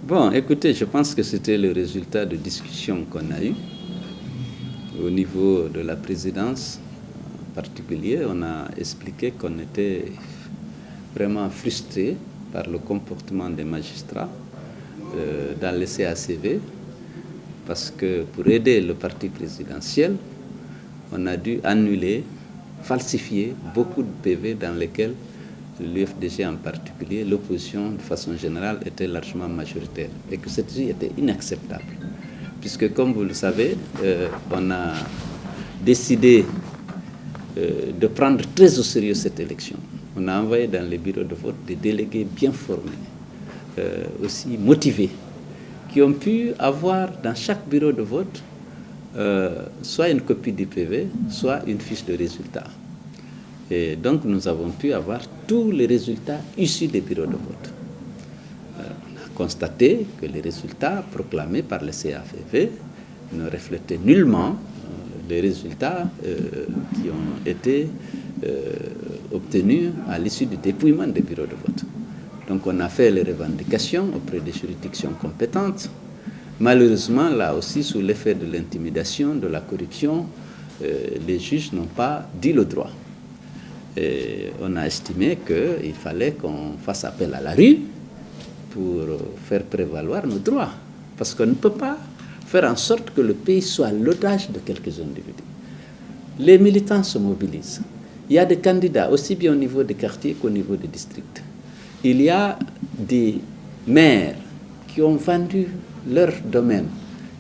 Bon, écoutez, je pense que c'était le résultat de discussions qu'on a eues au niveau de la présidence. En particulier, on a expliqué qu'on était vraiment frustré par le comportement des magistrats dans le CACV, parce que pour aider le parti présidentiel, on a dû annuler, falsifier beaucoup de PV dans lesquels l'UFDG en particulier, l'opposition de façon générale était largement majoritaire et que ceci était inacceptable. Puisque comme vous le savez, on a décidé de prendre très au sérieux cette élection. On a envoyé dans les bureaux de vote des délégués bien formés, aussi motivés, qui ont pu avoir dans chaque bureau de vote soit une copie du PV, soit une fiche de résultat. Et donc nous avons pu avoir tous les résultats issus des bureaux de vote. On a constaté que les résultats proclamés par le CACV ne reflétaient nullement les résultats qui ont été obtenus à l'issue du dépouillement des bureaux de vote. Donc on a fait les revendications auprès des juridictions compétentes. Malheureusement, là aussi, sous l'effet de l'intimidation, de la corruption, les juges n'ont pas dit le droit. Et on a estimé qu'il fallait qu'on fasse appel à la rue pour faire prévaloir nos droits. Parce qu'on ne peut pas faire en sorte que le pays soit l'otage de quelques individus. Les militants se mobilisent. Il y a des candidats, aussi bien au niveau des quartiers qu'au niveau des districts. Il y a des maires qui ont vendu leur domaine,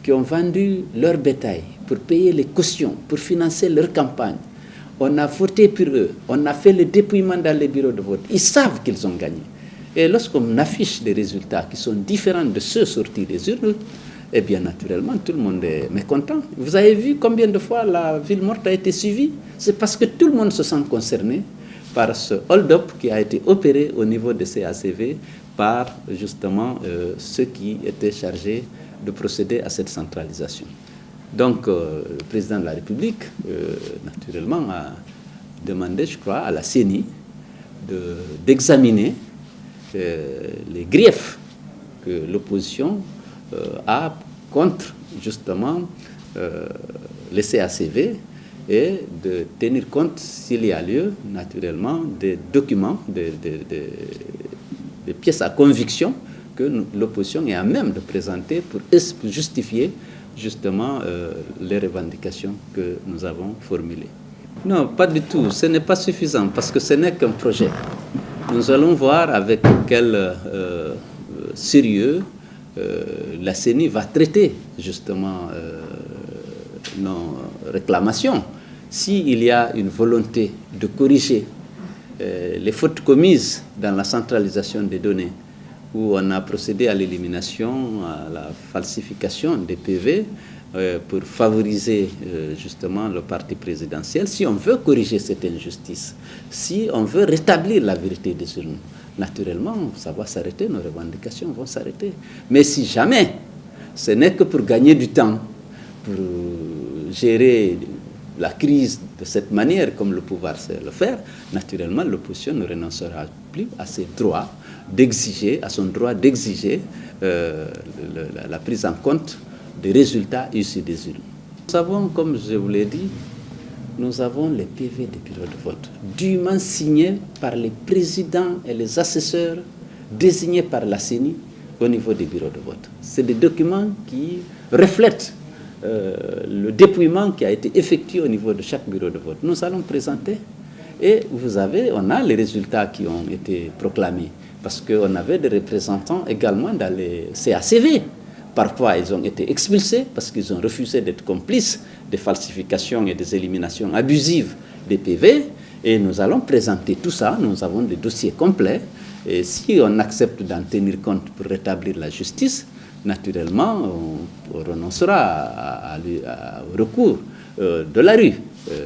qui ont vendu leur bétail pour payer les cautions, pour financer leur campagne. On a voté pour eux, on a fait le dépouillement dans les bureaux de vote. Ils savent qu'ils ont gagné. Et lorsqu'on affiche des résultats qui sont différents de ceux sortis des urnes, eh bien naturellement, tout le monde est mécontent. Vous avez vu combien de fois la ville morte a été suivie? C'est parce que tout le monde se sent concerné par ce hold-up qui a été opéré au niveau de CACV par justement ceux qui étaient chargés de procéder à cette centralisation. Donc, le président de la République, naturellement, a demandé, je crois, à la CENI d'examiner les griefs que l'opposition a contre, justement, les CACV et de tenir compte, s'il y a lieu, naturellement, des documents, des pièces à conviction que l'opposition est à même de présenter pour justifier justement les revendications que nous avons formulées. Non, pas du tout. Ce n'est pas suffisant parce que ce n'est qu'un projet. Nous allons voir avec quel sérieux la CENI va traiter justement nos réclamations. S'il y a une volonté de corriger les fautes commises dans la centralisation des données, où on a procédé à l'élimination, à la falsification des PV pour favoriser justement le parti présidentiel. Si on veut corriger cette injustice, si on veut rétablir la vérité des urnes, naturellement, ça va s'arrêter, nos revendications vont s'arrêter. Mais si jamais ce n'est que pour gagner du temps, pour gérer la crise de cette manière, comme le pouvoir sait le faire, naturellement, l'opposition ne renoncera plus à ses droits d'exiger, à son droit d'exiger la prise en compte des résultats issus des urnes. Nous avons, comme je vous l'ai dit, nous avons les PV des bureaux de vote, dûment signés par les présidents et les assesseurs désignés par la CENI au niveau des bureaux de vote. C'est des documents qui reflètent le dépouillement qui a été effectué au niveau de chaque bureau de vote. Nous allons présenter et on a les résultats qui ont été proclamés parce qu'on avait des représentants également dans les CACV. Parfois, ils ont été expulsés parce qu'ils ont refusé d'être complices des falsifications et des éliminations abusives des PV. Et nous allons présenter tout ça. Nous avons des dossiers complets. Et si on accepte d'en tenir compte pour rétablir la justice, naturellement, on renoncera au recours de la rue.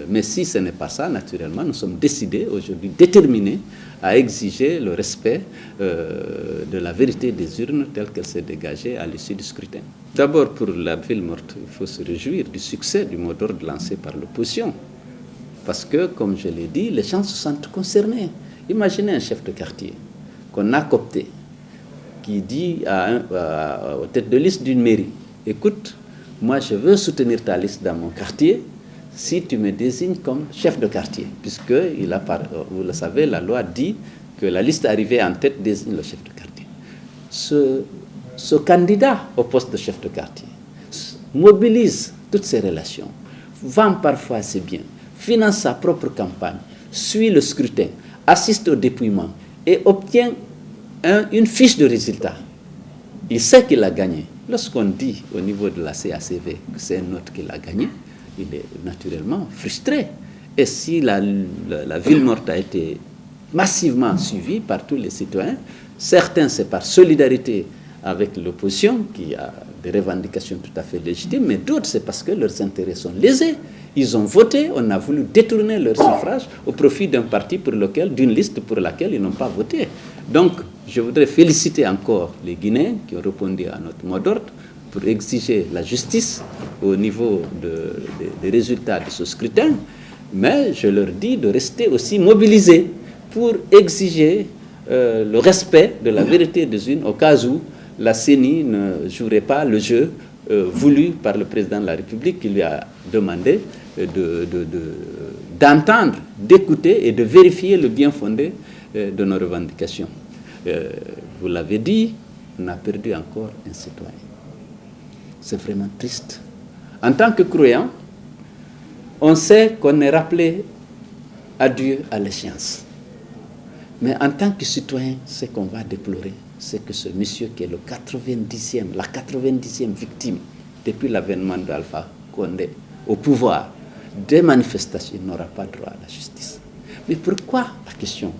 Mais si ce n'est pas ça, naturellement, nous sommes décidés aujourd'hui, déterminés à exiger le respect de la vérité des urnes telle qu'elle s'est dégagée à l'issue du scrutin. D'abord, pour la ville morte, il faut se réjouir du succès du mot d'ordre lancé par l'opposition. Parce que, comme je l'ai dit, les gens se sentent concernés. Imaginez un chef de quartier qu'on a coopté, qui dit aux têtes de liste d'une mairie, écoute, moi je veux soutenir ta liste dans mon quartier si tu me désignes comme chef de quartier, puisque vous le savez, la loi dit que la liste arrivée en tête désigne le chef de quartier. Ce candidat au poste de chef de quartier mobilise toutes ses relations, vend parfois ses biens, finance sa propre campagne, suit le scrutin, assiste au dépouillement et obtient une fiche de résultat. Il sait qu'il a gagné. Lorsqu'on dit au niveau de la CACV que c'est un autre qui l'a gagné, il est naturellement frustré. Et si la ville morte a été massivement suivie par tous les citoyens, certains c'est par solidarité avec l'opposition qui a des revendications tout à fait légitimes, mais d'autres c'est parce que leurs intérêts sont lésés. Ils ont voté, on a voulu détourner leur suffrage au profit d'un parti d'une liste pour laquelle ils n'ont pas voté. Donc, je voudrais féliciter encore les Guinéens qui ont répondu à notre mot d'ordre pour exiger la justice au niveau des résultats de ce scrutin, mais je leur dis de rester aussi mobilisés pour exiger le respect de la vérité des urnes au cas où la CENI ne jouerait pas le jeu voulu par le président de la République qui lui a demandé d'entendre, d'écouter et de vérifier le bien fondé de nos revendications. Vous l'avez dit, on a perdu encore un citoyen. C'est vraiment triste. En tant que croyant, on sait qu'on est rappelé à Dieu à l'échéance. Mais en tant que citoyen, ce qu'on va déplorer, c'est que ce monsieur qui est la 90e victime depuis l'avènement d'Alpha Condé au pouvoir, des manifestations, il n'aura pas droit à la justice. Mais pourquoi, la question,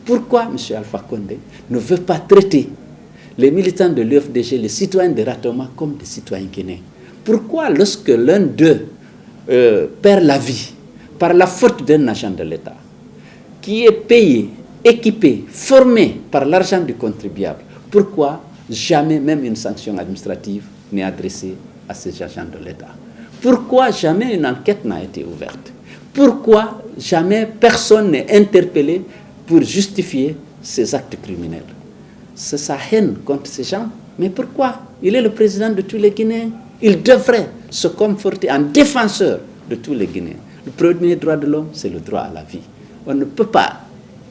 pourquoi M. Alpha Condé ne veut pas traiter les militants de l'UFDG, les citoyens de Ratoma, comme des citoyens guinéens? Pourquoi, lorsque l'un d'eux perd la vie par la faute d'un agent de l'État, qui est payé, équipé, formé par l'argent du contribuable, pourquoi jamais même une sanction administrative n'est adressée à ces agents de l'État? Pourquoi jamais une enquête n'a été ouverte? Pourquoi jamais personne n'est interpellé pour justifier ces actes criminels? C'est sa haine contre ces gens. Mais pourquoi? Il est le président de tous les Guinéens. Il devrait se comporter en défenseur de tous les Guinéens. Le premier droit de l'homme, c'est le droit à la vie. On ne peut pas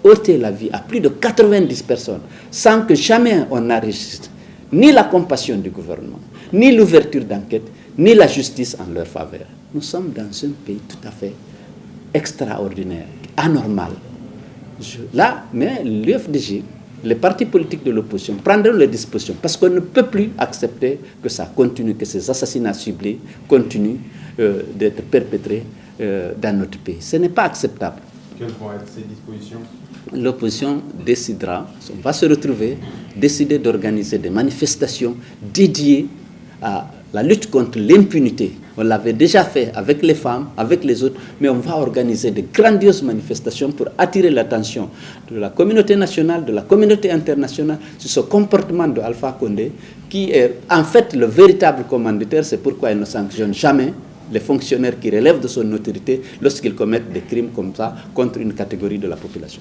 ôter la vie à plus de 90 personnes sans que jamais on enregistre ni la compassion du gouvernement, ni l'ouverture d'enquête, ni la justice en leur faveur. Nous sommes dans un pays tout à fait extraordinaire, anormal. Mais l'UFDG, les partis politiques de l'opposition prendront les dispositions parce qu'on ne peut plus accepter que ça continue, que ces assassinats ciblés continuent d'être perpétrés dans notre pays. Ce n'est pas acceptable. Quelles vont être ces dispositions? L'opposition décidera, on va se retrouver, décider d'organiser des manifestations dédiées à la lutte contre l'impunité. On l'avait déjà fait avec les femmes, avec les autres, mais on va organiser de grandioses manifestations pour attirer l'attention de la communauté nationale, de la communauté internationale sur ce comportement de Alpha Condé, qui est en fait le véritable commanditaire. C'est pourquoi il ne sanctionne jamais les fonctionnaires qui relèvent de son autorité lorsqu'ils commettent des crimes comme ça contre une catégorie de la population.